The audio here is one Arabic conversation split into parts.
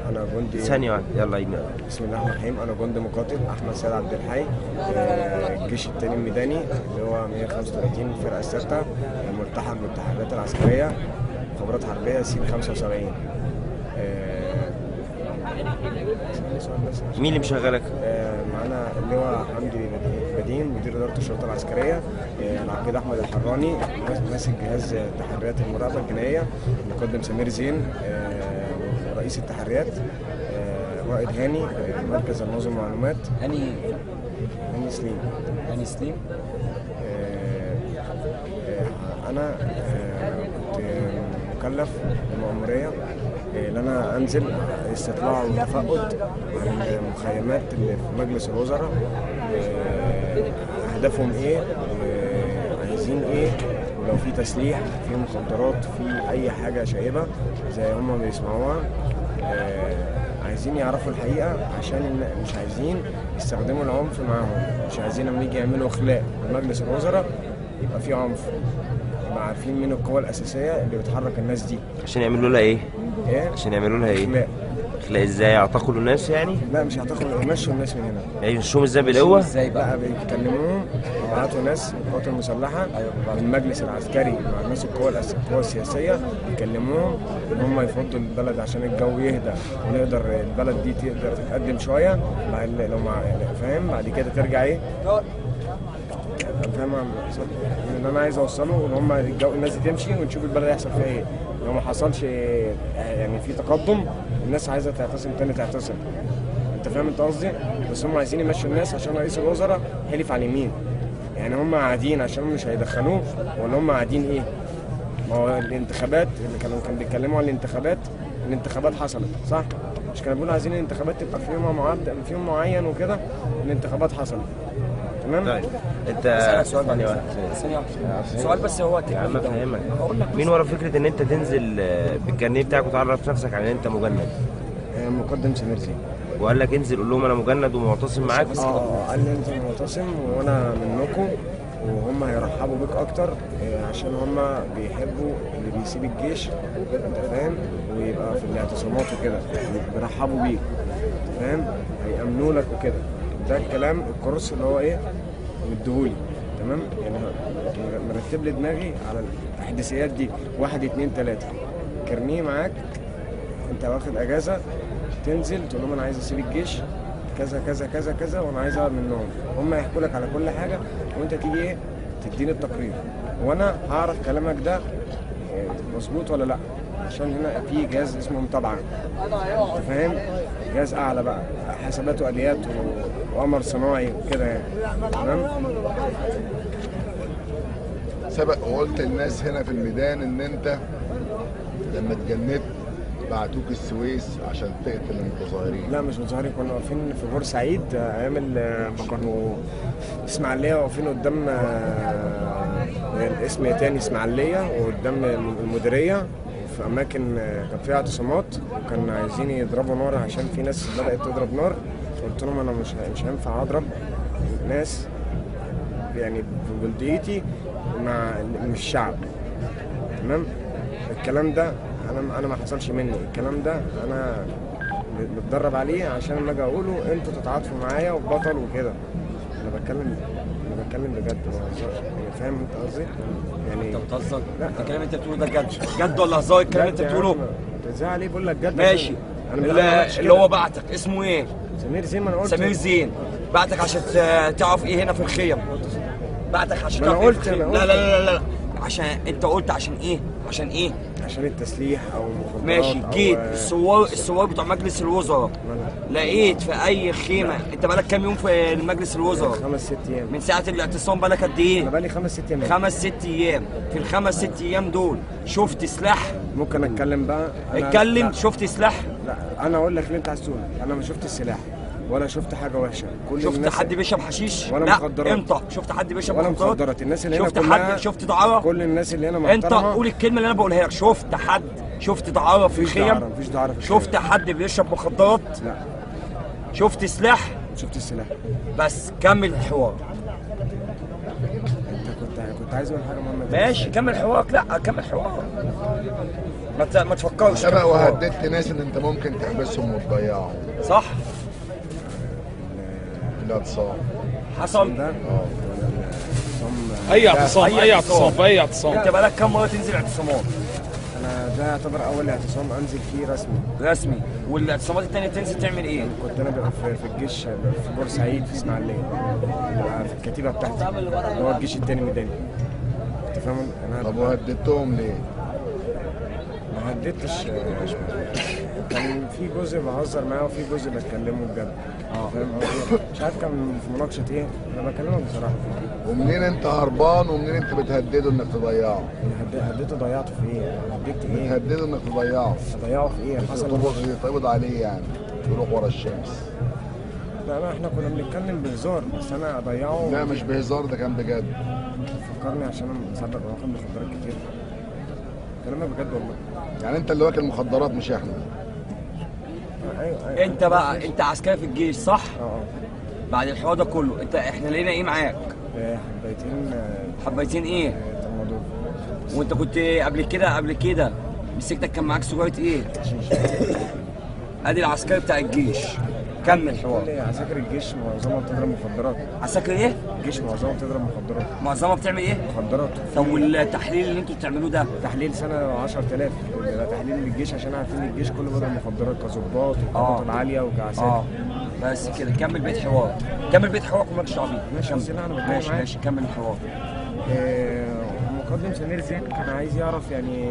انا جندي. ثانية واحدة، يلا عيد. بسم الله الرحمن الرحيم. انا جندي مقاتل احمد سيد عبد الحي، الجيش الثاني الميداني اللي هو 135 الفرقه السادسه، ملتحق بالتحريات العسكريه، خبرات حربيه سين 75. مين اللي مشغلك؟ معانا اللواء حمدي بدين مدير اداره الشرطه العسكريه، العقيد احمد الحراني ماسك جهاز تحريات المراقبه الجنائيه، المقدم سمير زين رئيس التحريات، رائد هاني مركز النظم والمعلومات. هاني سليم. سليم. انا كنت مكلف بالمأمورية ان انا انزل استطلاع وتفقد عن المخيمات اللي في مجلس الوزراء، اهدافهم ايه، عايزين ايه، ولو في تسليح، في مخدرات، في اي حاجه شائبه زي هم بيسمعوها. عايزين يعرفوا الحقيقه عشان مش عايزين يستخدموا العنف معاهم، مش عايزين لما يجي يعملوا اخلاء مجلس الوزراء يبقى في عنف، يبقى عارفين مين القوى الاساسيه اللي بتحرك الناس دي. عشان يعملوا لها ايه؟ عشان يعملوا لها ايه؟ اخلاء. اخلاء ازاي؟ يعتقلوا الناس يعني؟ لا مش هتاخدوا، يمشوا الناس من هنا. يعني يمشوهم ازاي بالقوه؟ ازاي بقى؟ لا بيكلموهم، يبعتوا ناس من القوات المسلحه من المجلس العسكري مع الناس القوى السياسيه، يكلموهم ان هم يفضوا البلد عشان الجو يهدى ونقدر البلد دي تقدر تتقدم شويه، لو فاهم بعد كده ترجع ايه؟ فاهم اللي انا عايز اوصله، ان هم الناس دي تمشي ونشوف البلد هيحصل فيها ايه. لو ما حصلش يعني في تقدم، الناس عايزه تعتصم تاني تعتصم. انت فاهم انت قصدي؟ بس هم عايزين يمشوا الناس عشان رئيس الوزراء حلف على اليمين. يعني هم قاعدين عشان مش هيدخلوه، ولا هم قاعدين ايه؟ ما هو الانتخابات اللي كانوا بيتكلموا عن الانتخابات حصلت صح؟ مش كانوا بيقولوا عايزين الانتخابات تبقى في يوم معين وكده. الانتخابات حصلت. تمام؟ طيب انت سؤال سؤال بس هو يا عم افهمك. مين ورا فكره ان انت تنزل بالكارنيه بتاعك وتعرف نفسك على ان انت مجند؟ مقدم سمير زين. وقال لك انزل قول لهم انا مجند ومعتصم معاك؟ قال لي انزل معتصم وانا منكم، وهم هيرحبوا بيك اكتر عشان هم بيحبوا اللي بيسيب الجيش، انت فاهم، ويبقى في الاعتصامات وكده بيرحبوا بيك، فاهم، هيأمنوا لك وكده. ده الكلام الكورس اللي هو ايه مديهولي. تمام، يعني مرتب لي دماغي على التحديثيات دي 1 2 3. كارنيه معاك، انت واخد اجازه، تنزل تقول لهم انا عايز اسيب الجيش كذا كذا كذا كذا وانا عايز اقعد منهم. هم هيحكوا لك على كل حاجه، وانت تيجي ايه تديني التقرير، وانا هعرف كلامك ده مظبوط ولا لا، عشان هنا في جهاز اسمه متابعه، انت فاهم، جهاز اعلى بقى، حسابات واليات وقمر صناعي وكده يعني. تمام. سبق وقلت للناس هنا في الميدان ان انت لما اتجندت بعتوك السويس عشان تقتل المتظاهرين. لا مش متظاهرين، كنا واقفين في بورسعيد ايام ما كانوا اسماعيليه، واقفين قدام الاسم تاني اسماعيليه، وقدام المديريه في اماكن كان فيها اعتصامات، وكانوا عايزين يضربوا نار عشان في ناس بدات تضرب نار. قلت لهم انا مش هينفع اضرب ناس يعني بجلديتي مع الشعب. تمام. الكلام ده انا ما حصلش مني، الكلام ده انا متدرب عليه عشان لما اجي اقوله انتوا تتعاطفوا معايا وبطل وكده. انا بتكلم بجد، ما بهزرش يعني، فاهم انت قصدي؟ يعني انت بتهزر؟ لا الكلام انت بتقوله ده جد جد ولا هزار؟ الكلام انت بتقوله ازاي عليه؟ بقول لك جد. ماشي. اللي هو بعتك اسمه ايه؟ سمير زين. ما انا قلت سمير زين بعتك عشان تعرف ايه هنا في الخيم؟ بعتك عشان ما تعرف انا ايه في قلت الخيم؟ لا لا لا لا لا، عشان انت قلت عشان ايه؟ عشان ايه؟ عشان التسليح او المخدرات. ماشي. جيت الثوار بتوع مجلس الوزراء، لقيت في اي خيمه. انت بقالك كام يوم في مجلس الوزراء؟ 5 6 ايام. من ساعه الاعتصام بقالك قد ايه؟ انا بقالي 5 6 ايام. 5 6 ايام. في ال5 6 ايام دول شفت سلاح؟ ممكن اتكلم بقى؟ اتكلم. لا. شفت سلاح؟ لا انا اقول لك اللي انت عايز تقوله، انا ما شفت السلاح ولا شفت حاجه وحشه. كل شفت الناس حد بيشرب حشيش؟ ولا لا. مخدرات. انت شفت حد بيشرب ولا مخدرات؟ مخدرات. الناس اللي هنا شفت كلها، حد؟ شفت دعاره؟ كل الناس اللي هنا انت محترمه. قول الكلمه اللي انا بقولها لك. شفت حد؟ شفت دعاره في الخيم؟ مفيش دعاره في الخيم. شفت حد بيشرب مخدرات؟ لا. شفت سلاح؟ شفت السلاح. بس كمل الحوار. انت كنت عايز اقول حاجه مهمه. ماشي كمل حوارك. لا كمل حوارك. ما تفكرش سبق وهددت ناس ان انت ممكن تحبسهم وتضيعهم صح؟ الاعتصام. حصل؟ ده اي اعتصام، اي اعتصام، اي اعتصام. انت بقالك كام مره تنزل اعتصامات؟ انا ده يعتبر اول اعتصام انزل فيه رسمي. رسمي، والاعتصامات التانية تنزل تعمل ايه؟ كنت انا ببقى في الجيش في بورسعيد في اسماعيليه، ببقى في الكتيبه بتاعتي اللي هو الجيش التاني ميداني. انت فاهم؟ انا طب وهددتهم ليه؟ ما هددتش. كان في جزء بهزر معاه وفي جزء بتكلمه بجد. فاهم قصدي؟ مش عارف كان في مناقشه ايه، انا بكلمك بصراحه. ومنين انت هربان ومنين انت بتهدده انك تضيعه؟ هديته ضيعته في ايه؟ هديت ايه؟ بتهدده انك تضيعه. ضيعه في ايه؟ حصل يتقبض عليه يعني، يروح ورا الشمس. لا احنا كنا بنتكلم بهزار، بس انا اضيعه. لا مش بهزار، ده كان بجد. فكرني عشان انا مصدق واخد مخدرات كتير. كلامنا بجد والله. يعني انت اللي واكل مخدرات مش احنا. ايوه. انت بقى انت عسكري في الجيش صح؟ اه. بعد الحوار ده كله احنا لقينا ايه معاك؟ حبيتين. حبيتين ايه؟ تمادول. وانت كنت قبل كده مسكتك كان معاك سجارة ايه؟ ادي العسكري بتاع الجيش. كمل الحوار. عساكر الجيش معظمها بتضرب مخدرات. عساكر ايه؟ الجيش معظمها بتضرب مخدرات. معظمها بتعمل ايه؟ مخدرات. طب والتحليل اللي انتوا بتعملوه ده؟ تحليل سنه 10000 بيبقى تحليل للجيش عشان عارفين الجيش كله بيضرب مخدرات كظباط وكظباط العاليه وكعساكر. بس كده كمل بقية حوار. كمل بقية حوارك ومالكش دعوه بيه. ماشي بس انا بتكلم معاك. ماشي كمل الحوار. مقدم سمير زين كان عايز يعرف يعني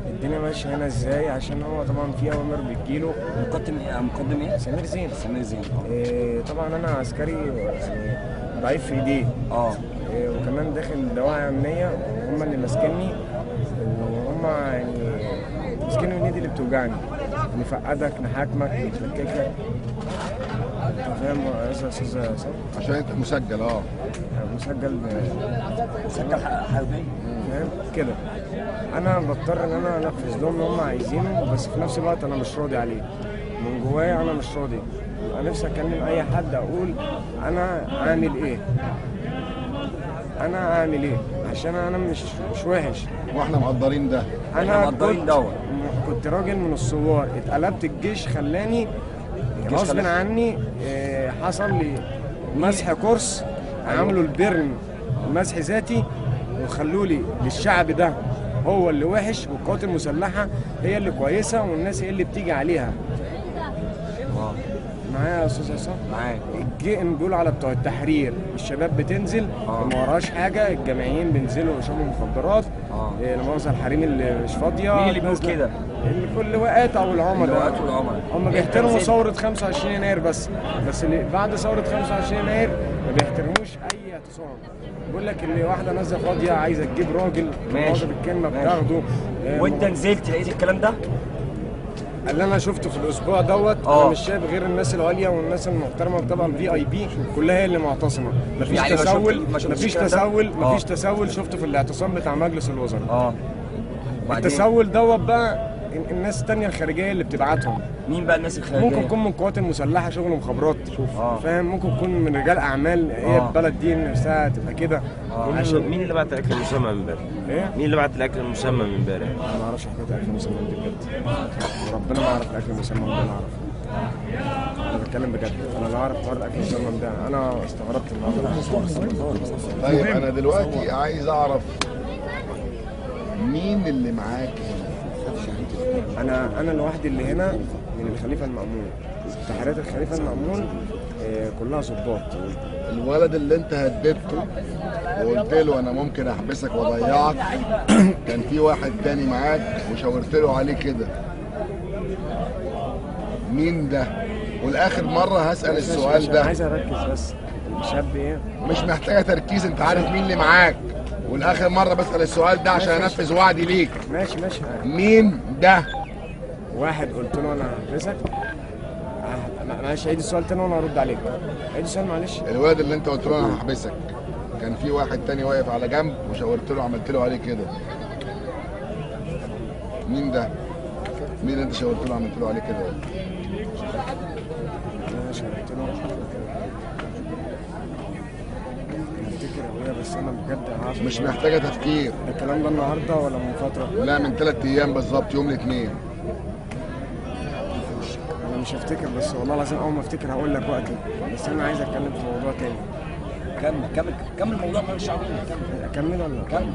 الدنيا ماشيه هنا ازاي، عشان هو طبعا في اوامر بتجيله. مقدم ايه؟ سمير زين. سمير زين. طبعا انا عسكري يعني ضعيف في ايديه. وكمان داخل دواعي امنيه وهم اللي ماسكيني، وهم يعني ماسكيني من ايدي اللي بتوجعني، نفقدك نحاكمك نفككك. انت فاهم يا استاذ عصام؟ عشان انت مسجل. مسجل حربي. فاهم كده. انا بضطر ان انا انفذ لهم اللي هم عايزينه، بس في نفس الوقت انا مش راضي عليه من جوايا. انا مش راضي. انا نفسي اكلم اي حد اقول انا عامل ايه، انا عامل ايه، عشان انا مش وحش. واحنا مقدرين ده. انا كنت راجل من الثوار، اتقلبت الجيش خلاني غصب عني. حصل لي مسح كورس، عملوا البرن مسح ذاتي وخلوا لي للشعب ده هو اللي وحش، والقوات المسلحه هي اللي كويسه، والناس هي اللي بتيجي عليها. معايا يا استاذ عصام؟ معاك. بيقولوا على بتوع التحرير الشباب بتنزل ما وراش حاجه، الجامعيين بينزلوا يشربوا مخدرات. لا مؤاخذه الحريم اللي مش فاضيه. مين اللي بيقول كده؟ كل وقات او العملاء. العملاء هم بيحترموا ثوره 25 يناير بس اللي بعد ثوره 25 يناير ما بيحترموش اي اعتصام. بيقول لك اللي واحده نازله فاضيه عايزه تجيب راجل ماشي بالكلمه بتاخده. وانت نزلت لقيت الكلام ده؟ اللي انا شفته في الاسبوع دوت انا مش شايف غير الناس العليا والناس المحترمه طبعا VIP كلها هي اللي معتصمه. مفيش يعني تسول، مفيش تسول شفته في الاعتصام بتاع مجلس الوزراء. التسول دوت بقى الناس التانية الخارجيه اللي بتبعتهم. مين بقى الناس الخارجيه؟ ممكن يكون من القوات المسلحه شغل مخابرات. فاهم؟ ممكن يكون من رجال اعمال. هي البلد دي نفسها تبقى كده. عشان مين اللي بعت الاكل المسمى من امبارح؟ ايه؟ مين اللي بعت الاكل المسمى من امبارح؟ انا ما اعرفش حكايه الاكل المسمى دي بجد. وربنا ما اعرف الاكل المسمى ده. انا اعرف. انا بتكلم بجد. انا لا اعرف حوار الاكل المسمى ده. انا استغربت النهارده. طيب انا دلوقتي عايز اعرف مين اللي معاك هنا؟ انا لوحدي اللي هنا من الخليفه المأمون. تحريات الخليفه المأمون كلها ضباط. الولد اللي انت هددته وقلت له انا ممكن احبسك واضيعك، كان في واحد تاني معاك وشاورت له عليه كده، مين ده؟ والاخر مره هسأل السؤال ده. عايز اركز بس. الشاب ايه؟ مش محتاجه تركيز، انت عارف مين اللي معاك. والاخر مره بسأل السؤال ده عشان انفذ وعدي ليك. ماشي. مين ده؟ واحد قلت له انا هحبسك. معلش عيد السؤال تاني وانا هرد عليك. عيد السؤال معلش. الولد اللي انت قلت له انا هحبسك، كان في واحد تاني واقف على جنب وشاورت له عملت له عليه كده. مين ده؟ مين اللي انت شاورت له عملت له عليه كده؟ انا شاورت له افتكر يا ابويا، بس انا بجد عارف مش محتاجه تفكير. الكلام ده النهارده ولا من فتره؟ لا، من 3 ايام بالظبط، يوم الاثنين. انا مش هفتكر، بس والله العظيم اول ما افتكر هقول لك وقتي، بس انا عايز اتكلم في موضوع تاني. كمل الموضوع، مالكش دعوه بيه. اكمل ولا كمل.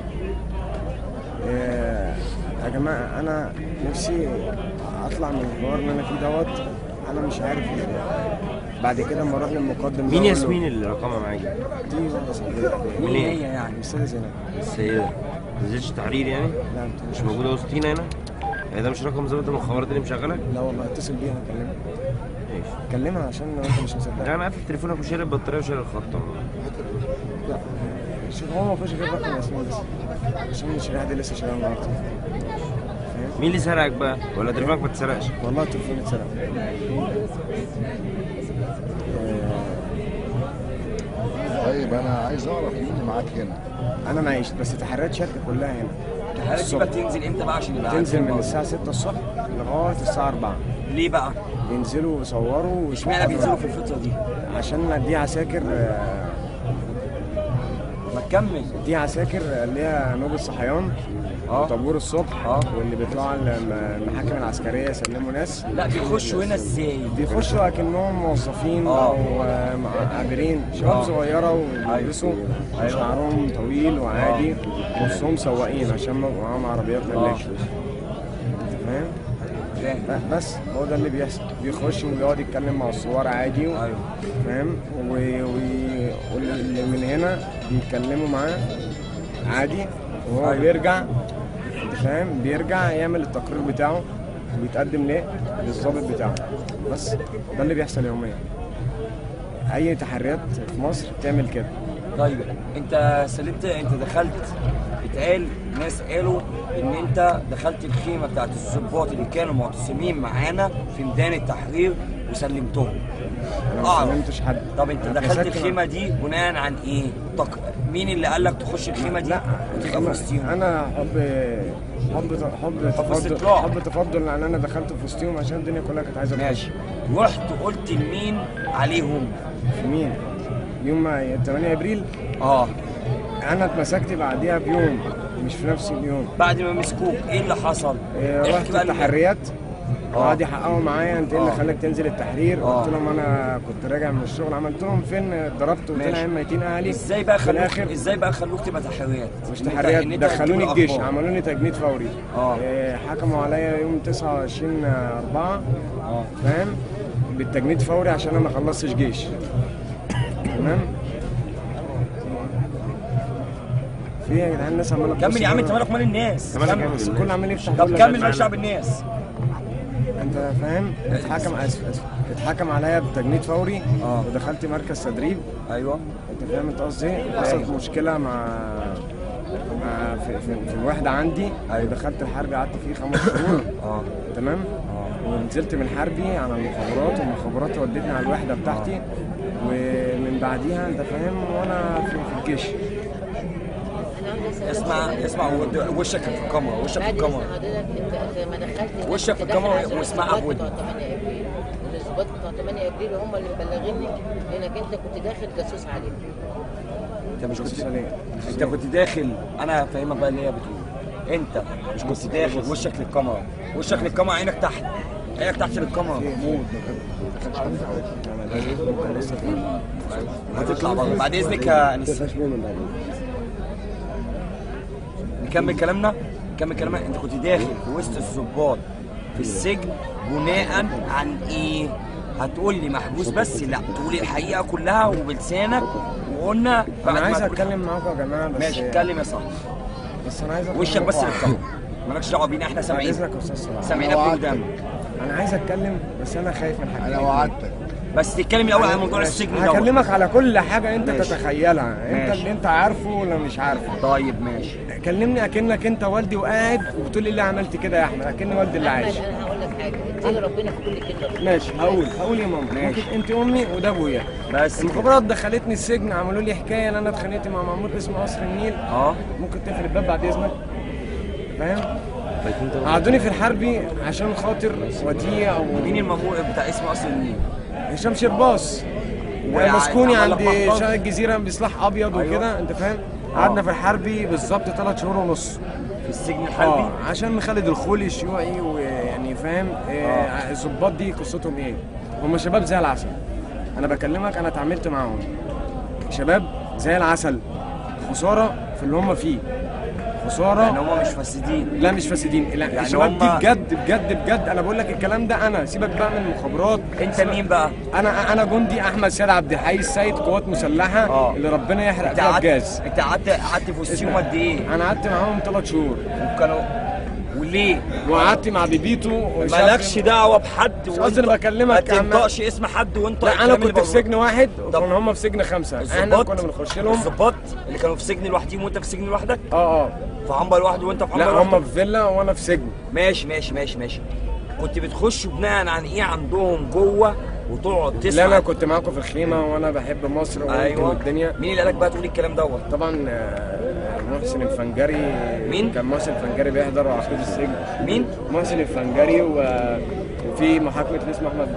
يا جماعه انا نفسي اطلع من الحوار اللي انا فيه دوت. انا مش عارف بعد كده اما اروح للمقدم مين ياسمين اللي رقمها معاك؟ دي واحده صاحبتي. مين هي يعني؟ الاستاذه زينب. السيدة ما نزلتش تحرير يعني؟ لا انت مش موجودة وسطينا هنا؟ يعني ده مش رقم ظابط المخابرات اللي مشغلك؟ لا والله اتصل بيها كلمها. ماشي. كلمها عشان لو انت مش لا مصدقها. انا قافل تليفونك وشايل البطارية وشايل الخط. لا شوف، هو ما فيش غير رقم ياسمين بس، عشان الشريحه دي لسه شغاله النهارده. فاهم؟ مين اللي سرقك بقى؟ ولا تليفونك ما اتسرقش؟ والله التليفون اتسرق. طيب انا عايز اعرف مين اللي معاك هنا. انا معيش، بس تحريات شركه كلها هنا. الحالات دي بقى تنزل امتى بقى عشان يبقى تنزل من عارفين الساعه 6 الصبح لغايه الساعه 4. ليه بقى؟ بينزلوا يصوروا اشمعنى بينزلوا في الفتره دي؟ عشان دي عساكر ما تكمل. دي عساكر اللي هي نوبة صحيان وطابور الصبح واللي بيطلعوا على المحاكم العسكريه يسلموا ناس. لا بيخشوا هنا ازاي؟ بيخشوا اكنهم موظفين او عابرين، شباب صغيره وبيلبسوا شعرهم طويل وعادي، نصهم سواقين عشان معاهم عربيات ملاك. فاهم؟ بس هو ده اللي بيحصل. بيخش ويقعد يتكلم مع الثوار عادي فاهم؟ واللي من هنا بيتكلموا معاه عادي، وهو بيرجع، انت فاهم، بيرجع يعمل التقرير بتاعه وبيتقدم ليه؟ للضابط بتاعه. بس ده اللي بيحصل يوميا. اي تحريات في مصر بتعمل كده. طيب انت سلمت، انت دخلت، اتقال ناس قالوا ان انت دخلت الخيمه بتاعت الضباط اللي كانوا معتصمين معانا في ميدان التحرير وسلمتهم. انا ما سلمتش حد. طب انت دخلت الخيمه دي بناء عن ايه؟ مين اللي قال لك تخش الخيمه دي وتبقى في وسطيهم؟ انا حب تفضل ان انا دخلت في وسطيهم عشان الدنيا كلها كانت عايزه. ماشي. رحت قلت لمين عليهم؟ في مين؟ يوم 8 ابريل؟ انا اتمسكت بعديها بيوم، مش في نفس اليوم. بعد ما مسكوك ايه اللي حصل؟ رحت التحريات وقعد يحققوا معايا انت ايه اللي خلاك تنزل التحرير؟ قلت لهم انا كنت راجع من الشغل. عملت لهم فين؟ ضربت وطلع ميتين اهلي. ازاي بقى خلوك تبقى تحريات؟ مش تحريات، دخلوني الجيش، عملوا لي تجنيد فوري. حكموا عليا يوم 29/4 فاهم؟ بالتجنيد فوري عشان انا ما خلصتش جيش. تمام؟ في يا جدعان الناس عماله كمل يا عم، انت مالك مال الناس؟ بس الكل عمال يفتح. طب كمل، مالكش دعوه بالناس. انت فاهم؟ اتحكم عليا بتجنيد فوري ودخلت مركز تدريب. ايوه انت فاهم انت قصدي ايه؟ حصلت مشكله مع في الوحده عندي. ودخلت الحرب، قعدت فيه 5 شهور. تمام. ونزلت من حربي على المخابرات، والمخابرات ودتني على الوحده بتاعتي، ومن بعديها انت فاهم وانا في الجيش. اسمع وشك في الكاميرا، وشك في الكاميرا. وشك في الكاميرا واسمعها بودنك. الضباط بتوع 8 ابريل هم اللي مبلغيني انك انت كنت داخل جاسوس عليهم. انت كنت داخل، انا هفهمك بقى اللي هي بتقول. انت مش كنت داخل وشك للكاميرا، وشك للكاميرا، عينك تحت، عينك تحت للكاميرا. هتطلع بره بعد اذنك يا انس. نكمل كلامنا. انت كنت داخل في وسط الضباط في السجن بناء عن ايه؟ هتقول لي محبوس بس؟ لا، تقولي الحقيقه كلها وبلسانك. وقلنا انا عايز اتكلم معاكم يا جماعه بس. ماشي اتكلم يا صاحبي، بس انا عايز وشك بس للكاميرا، مالكش دعوه بينا، احنا سامعين. اذنك يا استاذ صلاح، سامعينك قدام. انا عايز اتكلم بس انا خايف من حاجه. انا وعدتك بس تتكلم الاول عن موضوع السجن ده. هكلمك على كل حاجه انت تتخيلها. انت اللي انت عارفه ولا مش عارفه. طيب ماشي. كلمني اكنك انت والدي وقاعد وبتقول لي ليه عملت كده يا احمد، اكني والدي اللي عايش. انا هقول لك حاجه، ادعي ربنا في كل كلمه. ماشي هقول يا ماما. ممكن انت امي وده ابويا. بس المخابرات دخلتني السجن، عملوا لي حكايه ان انا اتخانقت مع مأمور اسمه قصر النيل. ممكن تقفل الباب بعد اذنك؟ فاهم؟ قعدوني في الحربي عشان خاطر وديع. او مين المأمور بتاع اسمه قصر النيل؟ هشام شرباص. مسكوني وعمل عند لك محفظة. شارع الجزيره بسلاح ابيض أيوة. وكده، انت فاهم. قعدنا في الحربي بالظبط 3 شهور ونص في السجن الحربي. عشان خالد الخولي الشيوعي، ويعني فاهم الظباط دي قصتهم ايه. هم شباب زي العسل، انا بكلمك انا اتعاملت معاهم شباب زي العسل. خساره في اللي هم فيه، خساره. يعني هم مش فاسدين. لا مش فاسدين، لا يعني الشباب دي هم- بجد بجد بجد. انا بقول لك الكلام ده، انا سيبك بقى من المخابرات. انت مين بقى؟ انا جندي احمد سيد عبد الحي السيد، قوات مسلحه اللي ربنا يحرق فيها الجاز. انت قعدت في وسطهم قد ايه؟ انا قعدت معاهم 3 شهور. وكانوا وليه؟ وقعدت مع بيبيتو مالكش دعوه بحد. مش قصدي انا بكلمك ما تنطقش اسم حد وانت لا انا كنت في سجن واحد وكانوا هم في سجن 5. احنا الظباط كنا بنخش لهم. الظباط اللي كانوا في سجن لوحدهم وانت في سجن لوحدك؟ اه في عنبر لوحده وانت في عنبر لا لوحدك؟ هم في فيلا وانا في سجن. ماشي. كنت بتخشوا بناء عن ايه عندهم جوه وتقعد تسمع؟ لا انا كنت معاكم في الخيمه وانا بحب مصر والدنيا. مين اللي قالك بقى تقول الكلام دوت؟ طبعا محسن الفنجري. مين؟ كان محسن الفنجري بيحضر عقود السجن. مين؟ محسن الفنجري وفي محاكمه اللي اسمه احمد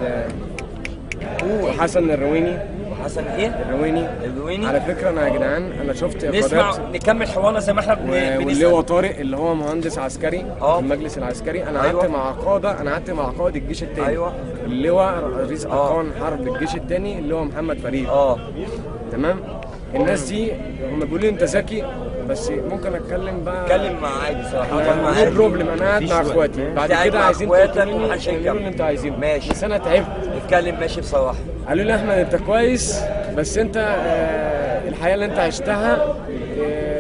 وحسن الرويني. وحسن ايه؟ الرويني. على فكره انا يا جدعان انا شفت نسمع نكمل حوارنا زي ما احنا واللواء طارق اللي هو مهندس عسكري في المجلس العسكري. انا قعدت مع قاده، انا قعدت مع قائد الجيش الثاني. ايوه. اللواء رئيس اركان حرب الجيش الثاني اللي هو محمد فريد. تمام. الناس دي هم بيقولوا لي انت ذكي، بس ممكن اتكلم بقى. اتكلم مع عادي صراحه. نو بروبلم. انا قاعد مع اخواتي. بعد كده عايزين تقولوا اللي انتوا عايزينه. ماشي. بس انا تعبت. اتكلم. ماشي بصراحه. قالوا لي احمد انت كويس، بس انت الحياه اللي انت عشتها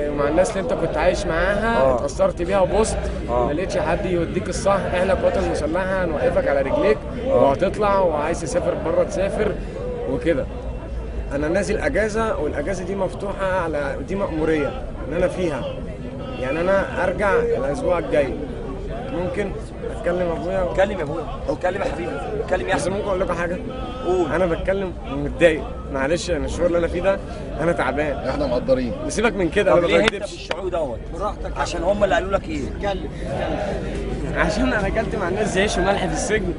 ومع الناس اللي انت كنت عايش معاها اتأثرت بيها وبوست. ما لقيتش حد يوديك الصح. احنا القوات المسلحه هنوقفك على رجليك وهتطلع، وعايز تسافر بره تسافر وكده. انا نازل اجازه، والاجازه دي مفتوحه على دي مأموريه ان انا فيها. يعني انا ارجع الاسبوع الجاي. ممكن اتكلم ابويا؟ اتكلم يا ابويا، اتكلم يا حبيبي، اتكلم يا بس ممكن اقول لكم حاجه؟ قول. انا بتكلم ومتضايق، معلش انا الشعور اللي انا فيه ده انا تعبان. احنا مقدرين. سيبك من كده. انا طب ما ليه انت بكدبش. بالشعور دوت؟ براحتك. عشان هم اللي قالوا لك ايه؟ اتكلم. عشان انا اكلت مع الناس زي عيش وملح في السجن.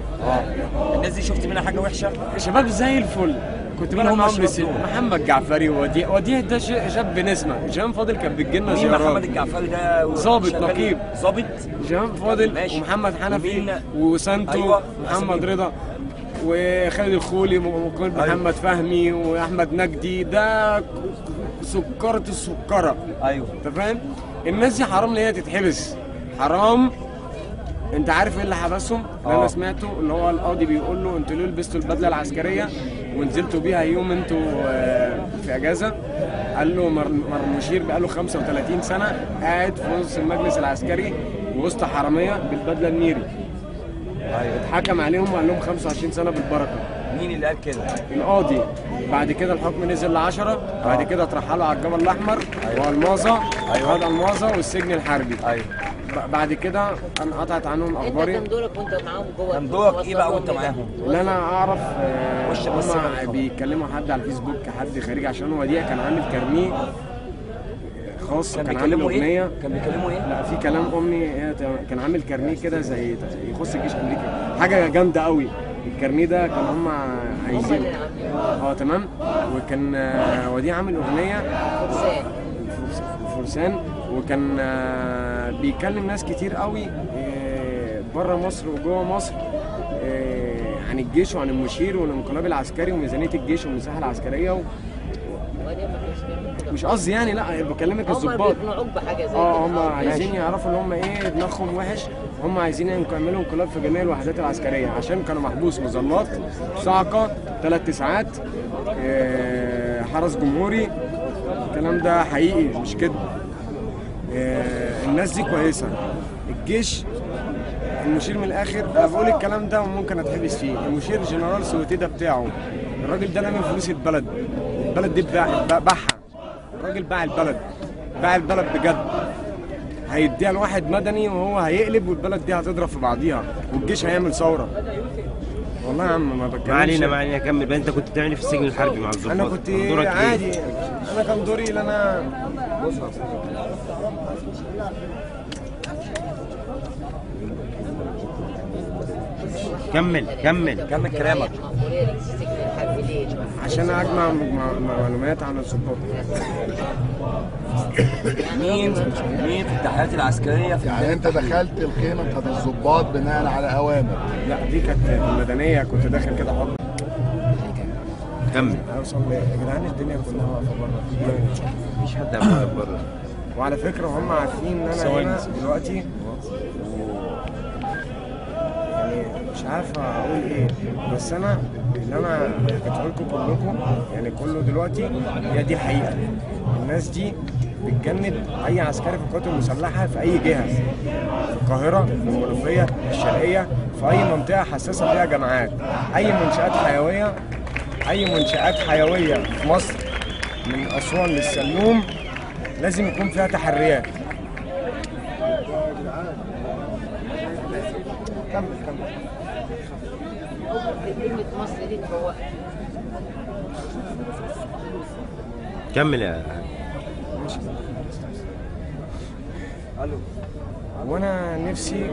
الناس دي شفت منها حاجه وحشه؟ شباب زي الفل. كنت مين هم معاهم الشباب دول؟ محمد جعفري وديع ده شاب نسمه. جهان فاضل كان بتجي لنا مين زيارات. محمد الجعفري ده؟ ضابط نقيب. ضابط. جهان فاضل ماشي. ومحمد حنفي ومين؟ وسانتو. أيوة. محمد رضا وخالد الخولي محمد فهمي واحمد نجدي. ده سكرة السكرة. ايوه. انت فاهم؟ الناس دي حرام ان هي تتحبس. حرام. انت عارف ايه اللي حبسهم؟ اللي انا سمعته اللي هو القاضي بيقول له انتوا ليه لبستوا البدله العسكريه ونزلتوا بيها يوم انتوا في اجازه؟ قال له مشير بقاله 35 سنه قاعد في وسط المجلس العسكري وسط حراميه بالبدله النيري. ايوه. اتحكم عليهم وقال لهم 25 سنه بالبركه. مين اللي قال كده؟ القاضي. بعد كده الحكم نزل ل10. بعد كده اترحلوا على الجبل الاحمر. والماظه. ايوه. الماظه والسجن الحربي. ايوه. بعد كده انقطعت عنهم اخباري. انت كان دورك وانت معاهم جوه؟ كان دورك ايه بقى وانت معاهم؟ اللي انا اعرف بس هم بيكلموا حد على الفيسبوك، حد خارجي، عشان وديع كان عامل كارنيه خاص. كان عامل اغنيه. كان بيكلموا ايه؟ لا في كلام امي. كان عامل كارنيه كده زي يخص الجيش الامريكي، حاجه جامده قوي. الكارنيه ده كان هم عايزين. تمام. وكان وديع عامل اغنيه فرسان، وكان بيكلم ناس كتير قوي بره مصر وجوه مصر عن الجيش وعن المشير والانقلاب العسكري وميزانيه الجيش والمساحه العسكريه مش قصدي يعني، لا بكلمك الظباط. هم بيقنعوك بحاجه زي كده. هم عايزين يعرفوا ان هم ايه دماغهم وحش. هم عايزين يعملوا انقلاب في جميع الوحدات العسكريه عشان كانوا محبوس مظلات، صاعقه، 3 تسعات، حرس جمهوري. الكلام ده حقيقي مش كده. الناس دي كويسه. الجيش المشير من الاخر، انا بقول الكلام ده وممكن اتحبس فيه. المشير جنرال سويتي ده بتاعه، الراجل ده لم فلوس البلد دي باعها. الراجل باع البلد بجد. هيديها لواحد مدني وهو هيقلب والبلد دي هتضرب في بعضيها والجيش هيعمل ثوره. والله يا عم ما بتكلمش. ما علينا كمل بقى. انت كنت بتعمل ايه في السجن الحربي مع الظباط؟ انا كنت دورك عادي. ايه؟ انا كان دوري اللي انا كمل كلامك. كلامك. مأمورية السجن الحربي ليه؟ عشان اجمع معلومات عن الضباط. مين في التحيات العسكريه في يعني انت دخلت الخيمه بتاعت الضباط بناء على اوامر؟ لا دي كانت المدنيه، كنت داخل كده حر. كمل. اوصل يا جدعان الدنيا كلها واقفه بره، مفيش حد واقف بره. وعلى فكره هم عارفين ان انا هنا دلوقتي يعني مش عارف اقول ايه، بس انا اللي انا حكيته لكم كلكم يعني كله دلوقتي هي دي الحقيقه. الناس دي بتجند اي عسكري في القوات المسلحه في اي جهه، في القاهره، في المنوفيه، الشرقيه، في اي منطقه حساسه فيها جماعات، اي منشات حيويه، اي منشات حيويه في مصر من اسوان للسلوم لازم يكون فيها تحريات. كمل. كلمة مصر دي تفوقك. كمل يا الو. وانا نفسي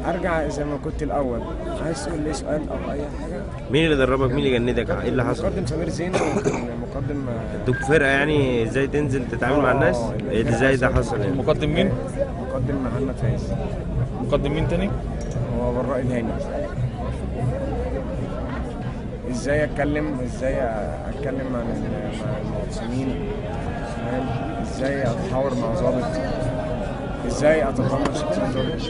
ارجع زي ما كنت الاول. عايز تقول لي سؤال او اي حاجه؟ مين اللي دربك؟ مين اللي جندك؟ ايه اللي حصل؟ مقدم سمير زينو، مقدم ادوك فرقه يعني ازاي تنزل تتعامل مع الناس؟ ايه ازاي ده حصل يعني؟ مقدم مين؟ مقدم محمد فايز. مقدم مين تاني؟ هو براء الهاني. ازاي اتكلم مع المعتصمين، فاهم؟ ازاي اتحاور مع ضابط، ازاي اتقمص شخصية ضابط.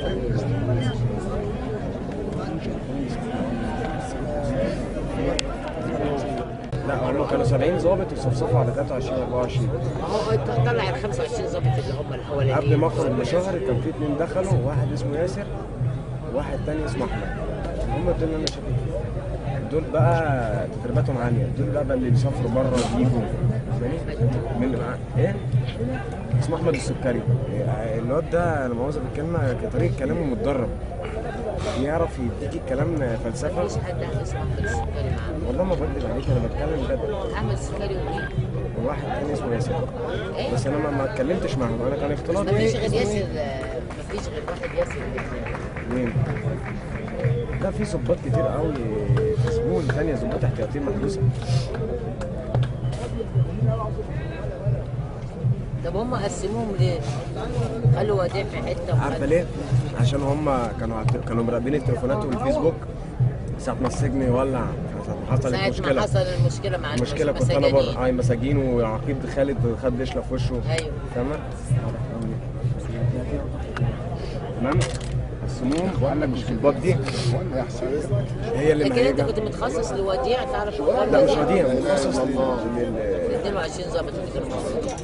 لا هم كانوا 70 ضابط وصفصفوا على 23 24. هو طلع ال 25 ظابط اللي هم الاولانيين. قبل ما اخرج بشهر كان في 2 دخلوا، واحد اسمه ياسر وواحد تاني اسمه احمد. هم دول اللي انا شايفهم. دول بقى تدريباتهم عاليه، دول بقى اللي بيسافروا بره بيجوا. فاهمني؟ من اللي معاه ايه؟ اسمه احمد السكري. الواد ده انا مؤاخذه بالكلمه طريقه كلامه متدرب، يعرف يديك الكلام فلسفه. مفيش حد اسمه احمد السكري معاه. والله ما بكذب عليك، انا بتكلم بجد. احمد السكري ومين؟ وواحد تاني اسمه ياسر. بس انا ما اتكلمتش معاهم، انا كان اختلاط. مفيش غير ياسر، مفيش غير واحد ياسر. مين؟ ده في ظباط كتير قوي في سجون ثانيه، ظباط احتياطيين محبوسه. طب هم قسموهم ليه؟ خلوا وديع في حته عارفه ليه؟ عشان هم كانوا مراقبين التليفونات والفيسبوك ساعة ما السجن يولع، ساعة ما حصلت ساعة مشكلة. ما حصل المشكلة مع المشكلة كنت انا بره مساجين، وعقيد خالد خد بيشلة في وشه. ايوه تمام؟ تمام؟ قسموهم وقال لك الضباط دي هي اللي لكن انت كنت متخصص لوديع تعرف؟ لا مش وديع، متخصص 22 ظابط اللي كانوا موجودين.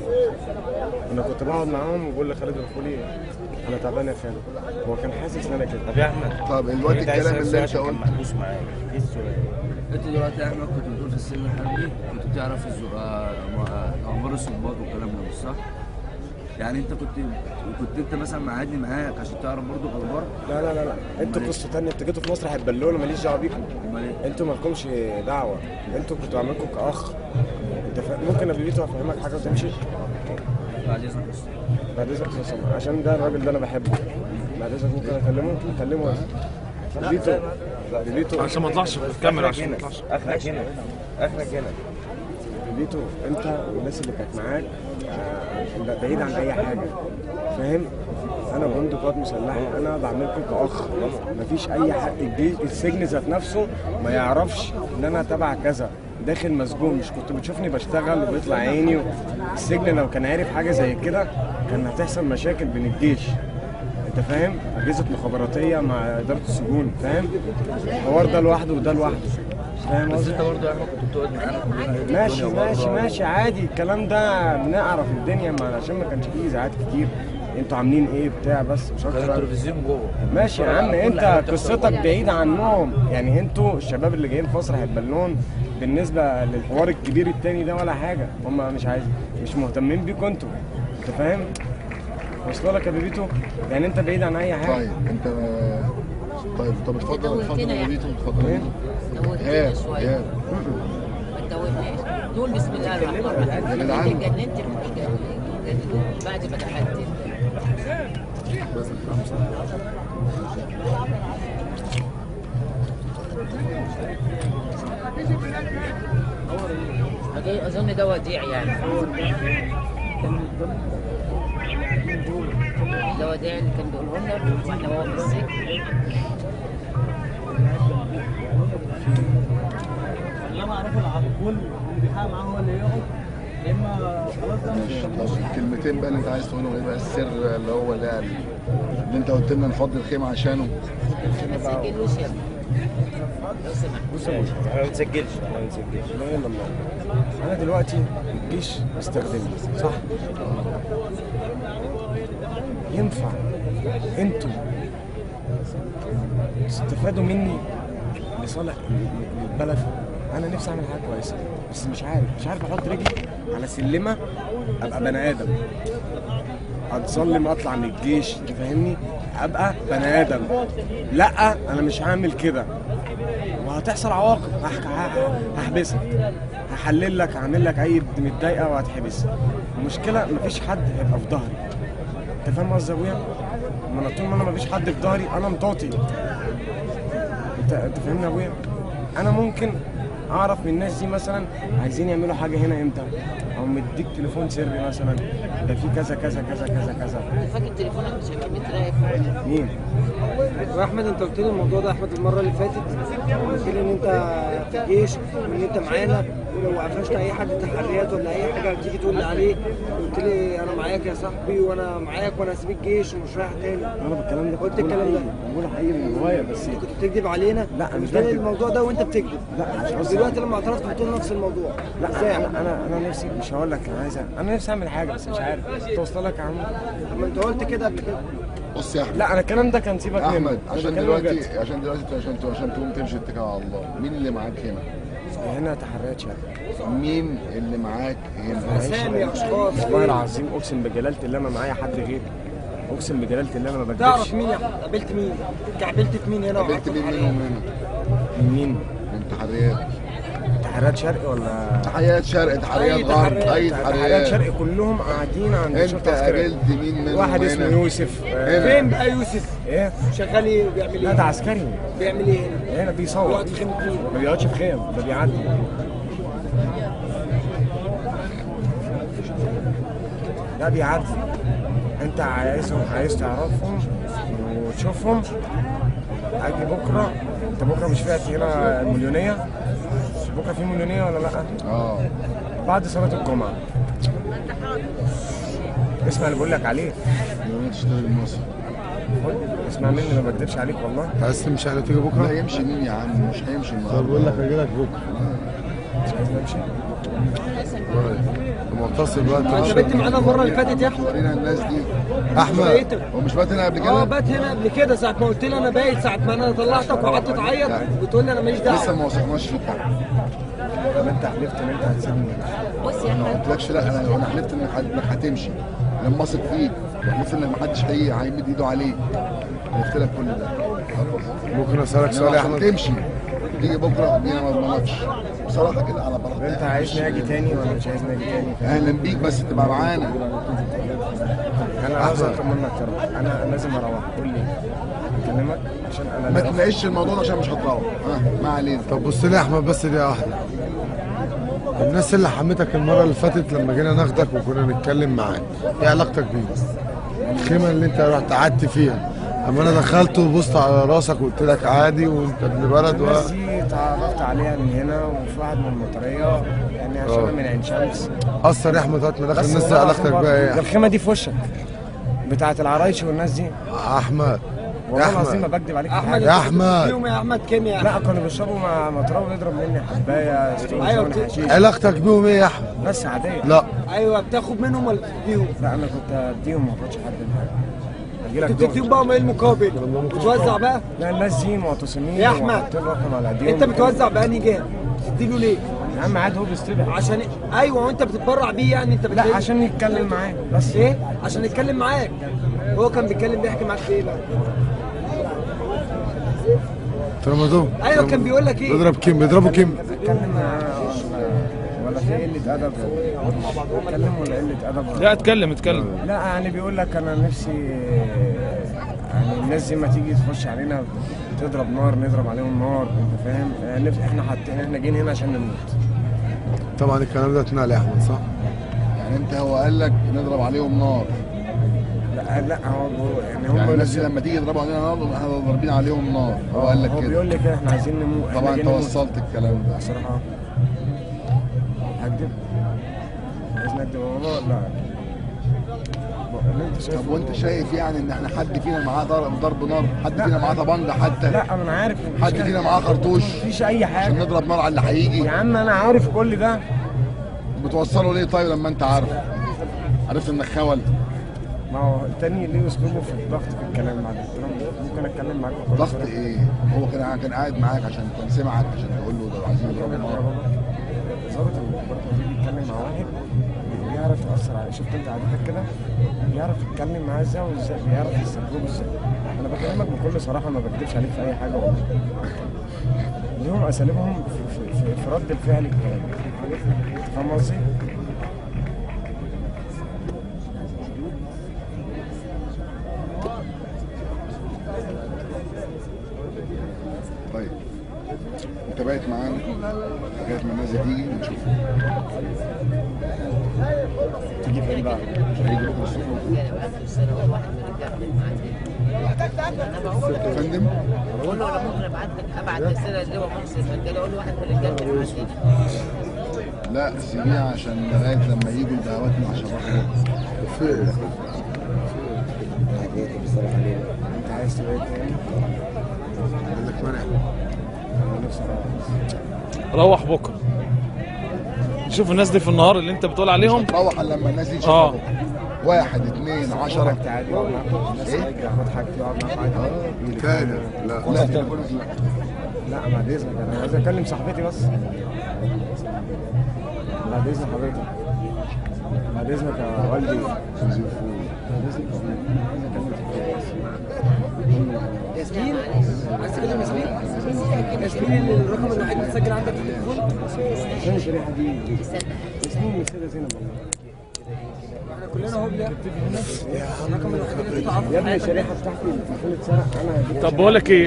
انا كنت بقعد معاهم وبقول لخالد الخولي انا تعبان يا خالد، هو كان حاسس ان انا كده. طب يا احمد، طب الوقت الكلام اللي انت قلت محبوس معاك ايه السؤال؟ انت دلوقتي يا احمد كنت بتقول في السن الحربي كنت بتعرف اخبار الضباط والكلام ده مش صح؟ يعني انت كنت مثلا معادني معاك عشان تعرف برضه اخبار؟ لا انتوا قصه ثانيه، انتوا جيتوا في مصر هتبلونا، ماليش دعوه بيكم. امال ايه؟ انتوا مالكمش دعوه، انتوا كنتوا عاملينكم كاخ. انت ممكن قبل بيته افهمك حاجه وتمشي؟ بعد اذنك بس. بعد اذنك يا سامر، عشان ده الراجل ده انا بحبه. بعد اذنك ممكن اكلمه بيته عشان ما اطلعش في الكاميرا، عشان ما اطلعش. اخرك هنا بيته انت والناس اللي كانت معاك بعيد عن اي حاجه، فاهم؟ انا بندق قوات مسلحه، انا بعملكم كاخ، مفيش اي حق. السجن ذات نفسه ما يعرفش ان انا تبع كذا، داخل مسجون. مش كنت بتشوفني بشتغل وبيطلع عيني السجن لو كان عارف حاجه زي كده كان هتحصل مشاكل بين الجيش، انت فاهم؟ اجهزه مخابراتيه مع اداره السجون، فاهم؟ الحوار ده لوحده وده لوحده، فاهم؟ بس انت برضه يا احمد كنت بتقعد معانا كلنا. ماشي عادي، الكلام ده بنعرف الدنيا عشان ما كانش فيه اذاعات كتير. انتوا عاملين ايه بتاع بس مش كان اكتر. التلفزيون جوه. ماشي يا عم، انت قصتك بعيده عنهم، يعني انتوا الشباب اللي جايين في مصر هيتبلون بالنسبه للحوار الكبير التاني ده ولا حاجه. هم مش مهتمين بيكوا انتوا، انت فاهم؟ وصل لك يا بيبيتو؟ يعني انت بعيد عن اي حاجه. طب اتفضل يا بيبيتو، اتفضل. توهتنا شويه. ما توهناش. نقول بسم الله الرحمن الرحيم. انت اتجننت بعد ما دخلت. اظن ده وديع يعني. ده وديع اللي كان بيقوله لنا ان هو في السجن. لما عرفوا العقول اللي بيحقق معاه هو اللي يقعد، يا اما خلاص ده مش الكلمتين بقى اللي انت عايز تقولهم ايه بقى السر اللي هو اللي انت قلت لنا نفضي الخيمه عشانه؟ ما تسجلوش يا ابني لو سمحت. بص يا باشا، احنا ما بنسجلش لا اله الا الله. انا دلوقتي الجيش بيستخدمني صح؟ ينفع انتوا تستفادوا مني لصالح البلد؟ انا نفسي اعمل حاجه كويسه بس مش عارف احط رجلي على سلمه ابقى بني ادم، اتظلم اطلع من الجيش، تفهمني؟ ابقى بني ادم. لا انا مش هعمل كده، وهتحصل عواقب. هحبسك، هحلل لك، هعمل لك اي متضايقه وهتحبس. المشكله مفيش حد هيبقى في ظهري. انت فاهم قصدي يا ابويا؟ ما انا طول ما انا مفيش حد في ظهري انا مطاطي. انت فاهمني يا ابويا؟ انا ممكن اعرف من الناس دي مثلا عايزين يعملوا حاجه هنا امتى، او مديك تليفون سري مثلا ده في كذا كذا كذا كذا كذا. فاكر تليفونك مش هيبقى متراقب؟ مين؟ واحمد انت قلت لي الموضوع ده يا احمد المره اللي فاتت، قلت لي ان انت في الجيش وان انت معانا، ولو قفشت اي حد تحريات ولا اي حاجه تيجي تقول لي عليه. قلت لي انا معاك يا صاحبي وانا معاك وانا هسيب الجيش ومش رايح تاني. انا بالكلام ده قلت الكلام ده بقول حقيقي من جوايا بس كنت بتكذب علينا. لا، مش قلت لي بكذب. الموضوع ده وانت بتكذب. لا مش قصدي. دلوقتي لما اعترفت بتقول نفس الموضوع. لا ازاي؟ انا نفسي، مش هقول لك انا نفسي اعمل حاجه بس مش عارف توصل لك يا عم. لما انت قلت كده قبل كده. بص يا احمد، لا انا الكلام ده كان سيبك منه. احمد أنا عشان بكلمك دلوقتي بجد. عشان تقوم تمشي اتكل على الله. مين اللي معاك هنا؟ هنا تحريات شرق. مين اللي معاك هنا؟ اسامي اشخاص. والله العظيم اقسم بجلاله الله ما معايا حد غيري. اقسم بجلاله الله ما بكذبش. تعرف مين يا احمد؟ قابلت مين؟ قابلت في مين هنا؟ قابلت مين منهم هنا؟ مين؟ من تحريات. تحريات شرق ولا تحريات شرق، تحريات غرب، اي تحريات تحريات. شرق كلهم قاعدين عند انت شرطة عسكرية. قابلت مين منهم؟ واحد هنا؟ اسمه يوسف. فين بقى يوسف؟ ايه؟ شغال ايه وبيعمل ايه؟ لا ده عسكري. بيعمل ايه هنا؟ هنا بيصور. بيقعد في خيمة مين؟ ما بيقعدش في خيم، ده بيعدي. ده بيعدي. انت عايز تعرفهم وتشوفهم. اجي بكره. انت بكره مش فيها هنا المليونيه؟ بكره في مليونيه ولا لا؟ بعد صلاه الجمعه. اسمع اللي بقول لك عليه. تشتغل المصري. اسمع مني ما بكدبش عليك والله. عايز تمشي على تيجي بكره؟ لا يمشي مين يا عم؟ مش هيمشي النهارده. طب بقول لك اجي لك بكره. مش عايز امشي. معتصم بقى انت بنت معانا المره اللي فاتت يا احمد. ورينا الناس دي. احمد هو مش بات هنا قبل كده؟ بات هنا قبل كده ساعه ما قلت لي انا بايت، ساعه ما انا طلعتك وقعدت تعيط بتقول لي انا ماليش دعوه. لسه ما وثقناش فيك. طب انت حلفت ان انت هتسيبني. بص يا ما احمد، قلتلكش لا، انا حلفت انك هتمشي لما اثق فيك، وحلفت ان محدش هيمد ايده عليك. قلت لك كل ده. ممكن اسالك سؤال يا عشان احمد؟ تمشي تيجي بكره دي انا ما اضمنكش بصراحه كده على براحتك. انت عايزني اجي تاني ولا مش عايزني اجي تاني؟ اهلا بيك بس تبقى معانا. انا عاوز اطلب منك تروح. انا لازم اروح. قول لي اكلمك عشان انا ما لازم. تناقش الموضوع ده عشان مش هتروح. ما علينا. طب بص لي يا احمد بس دقيقه واحده. الناس اللي حمتك المره اللي فاتت لما جينا ناخدك وكنا نتكلم معاك، ايه علاقتك بيهم؟ الخيمه اللي انت رحت قعدت فيها، اما انا دخلت وبصت على راسك وقلت لك عادي وانت ابن بلد الناس دي اتعرفت عليها من هنا، وفي واحد من المطريه يعني عشان انا من عين شمس. اثر يا احمد وقت ما دخل بس الناس دي والله علاقتك العظيم بقى ده ايه؟ الخيمه دي في وشك بتاعت العرايش والناس دي. احمد والله يا العظيم ما احمد بكدب عليك في احمد حاجه. يا أحمد. فيهم يا احمد كيمياء. لا كانوا بيشربوا مع مطرب يضرب مني حبايه ستون أيوة زون حشيش. علاقتك بيهم ايه يا احمد؟ بس عاديه. لا ايوه بتاخد منهم ولا بتديهم؟ لا انا كنت اديهم ما باخدش حد من حاجه. اجي لك انت بتديهم بقى ايه المقابل؟ بتوزع بقى؟ لا الناس دي معتصمين يا أحمد. وحاطين رقم على ايديهم. انت بتوزع بأنهي جهه؟ تديله ليه؟ يا عم عادي هو بيستبح. عشان ايوه وانت بتتبرع بيه يعني انت لا عشان يتكلم معايا بس. ايه؟ عشان يتكلم معاك. هو كان بيتكلم بيحكي معاك في ايه بقى؟ ترامادول. ايوه كان بيقول لك ايه؟ بيضرب كيم، بيضربوا كيم. اتكلم معاه ولا في قله ادب؟ اتكلم ولا قله ادب؟ لا اتكلم لا يعني بيقول لك انا نفسي يعني الناس دي ما تيجي تخش علينا تضرب نار نضرب عليهم نار. انت فاهم؟ احنا جايين هنا عشان نموت. طبعا الكلام ده اتنقل يا احمد صح؟ يعني انت هو قال لك نضرب عليهم نار. لا هو يعني هم يعني الناس لما تيجي يضربوا علينا نار احنا ضاربين عليهم نار، هو قال لك هو كده. بيقول لي كده احنا عايزين نموت. طبعا انت وصلت الكلام ده. بصراحه هكدب؟ عايز نكدب والله؟ لا. طب وانت شايف يعني ان احنا حد فينا معاه ضرب نار؟ حد فينا معاه طبنجه حتى؟ لا انا عارف. حد فينا معاه خرطوش؟ مفيش اي حاجه عشان نضرب نار على اللي هيجي؟ يا عم انا عارف كل ده. بتوصله ليه طيب لما انت عارف؟ عرفت انك خول؟ ما هو التاني ليه اسلوبه في الضغط في الكلام. بعد احترام ممكن اتكلم معاك ضغط ايه؟ هو كان قاعد معاك عشان كان سمعك عشان تقول له ده عايزين يضربوا نار. ظابط المخابرات لما بيتكلم مع واحد بيعرف يأثر عليه. شفت انت عادتك كده؟ بيعرف يتكلم معاه ازاي وازاي بيعرف يستقبله ازاي. انا بكلمك بكل صراحه، ما بكدبش عليك في اي حاجه والله. ليهم اساليبهم في رد الفعل الكلام. فاهم قصدي؟ طيب انت بايت معانا لغايه ما الناس تيجي ونشوف. تيجي فين بقى؟ هيجي بكره الصبح. يا فندم بقول له انا ممكن ابعت رساله اللي هو مصر الرجاله، اقول له واحد من الرجاله معدي. لا سيبيها عشان لغايه لما يجوا الدعوات مع شباب بكره. انت عايز تبقى تاني؟ عندك مانع؟ انا نفسي روح بكره شوف الناس دي في النهار اللي انت بتقول عليهم. روح لما الناس دي تشوفك. 1 2 10 تعالى يقعد معاك. الناس هيجي ياخد حاجتي يقعد معاك عادي. تاني لا لا تليفونك لا. لا بعد اذنك انا عايز اكلم صاحبتي بس. بعد اذن حضرتك. بعد اذنك يا والدي. بعد اذنك عايز اكلم ياسمين، عايز تكلم ياسمين؟ ياسمين الرقم الوحيد اللي مسجل عندك في التليفون؟ عشان الشريحه دي ياسمين السيده زينب والله. احنا كلنا اهو بنلعب. الرقم الوحيد اللي انت تعرفه. يا ابني الشريحه بتاعتي التليفون اتسرق. انا طب بقول لك ايه،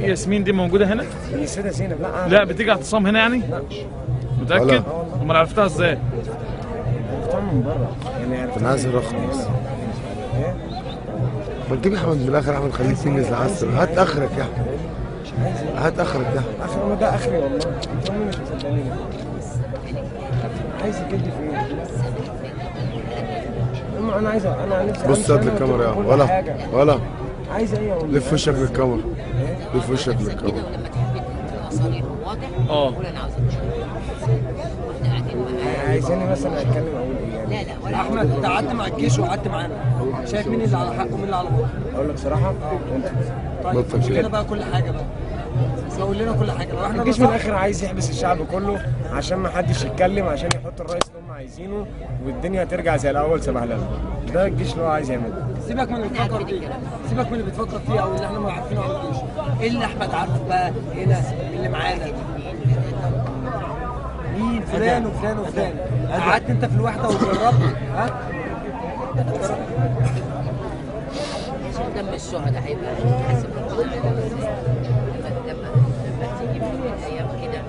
ياسمين دي موجوده هنا؟ هي السيده زينب. لا بتيجي اعتصام هنا يعني؟ متاكد؟ امال عرفتها ازاي؟ عرفتها من بره يعني. عرفتها انا عايز الرقم بس. ما تجيب يا احمد من الاخر. احمد خليك تنجز العسل. هات اخرك يا احمد. هات اخرك يا احمد. اخر ما ده اخري والله. انت مين مش مصدقني؟ عايز يجدي في ايه؟ اما انا عايز انا نفسي بص هات الكاميرا يا ولا عايز ايه والله؟ لف وشك للكاميرا. لف وشك للكاميرا. لما تحب مصاريف واضح قول انا عاوز واحنا قاعدين معاه. عايزاني مثلا اتكلم اقول ايه يعني؟ لا ولا احمد انت قعدت مع الجيش وقعدت معانا، شايف مين اللي على حق ومين اللي على باطل؟ اقول لك صراحه انت. طيب قول لنا بقى كل حاجه بقى. قول لنا كل حاجه. لو احنا الجيش من الاخر عايز يحبس الشعب كله عشان ما حدش يتكلم، عشان يحط الرئيس اللي هم عايزينه والدنيا ترجع زي الاول سبهلله. ده الجيش اللي هو عايز يعمله. سيبك من اللي بتفكر فيه، سيبك من اللي بتفكر فيه او اللي احنا ما عارفينه عن الجيش. ايه اللي احمد عارفه بقى هنا اللي معانا؟ مين فلان وفلان وفلان؟ قعدت انت في الوحده وجربت ها؟ دم الشهداء هيبقى حسب لما تيجي في ايام كده.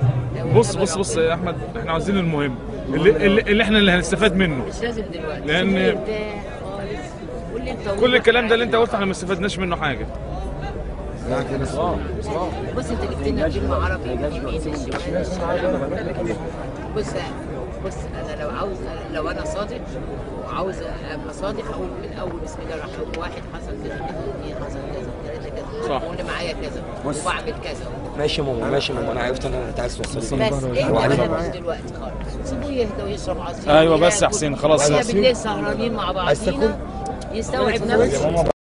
بص يا احمد، احنا عاوزين المهم اللي احنا اللي هنستفاد منه. مش لازم دلوقتي لان كل الكلام ده اللي انت قلته احنا ما استفدناش منه حاجه. بص انت جبت لنا كلمه عربي يمين الشمال. بص انا لو انا صادق وعاوز ابقى صادق اقول من اول بسم الله الرحمن الرحيم. 1 حصل كذا 2 حصل كذا 3 كذا. صح. واللي معايا كذا وبعمل كذا. ماشي ماشي انا عرفت انت عايز توصل. بس اهدى دلوقتي خالص. سيبوه يهدى ويشرب عصير. ايوه بس يا حسين خلاص. بالليل سهرانين مع بعضينا يستوعب نفسه.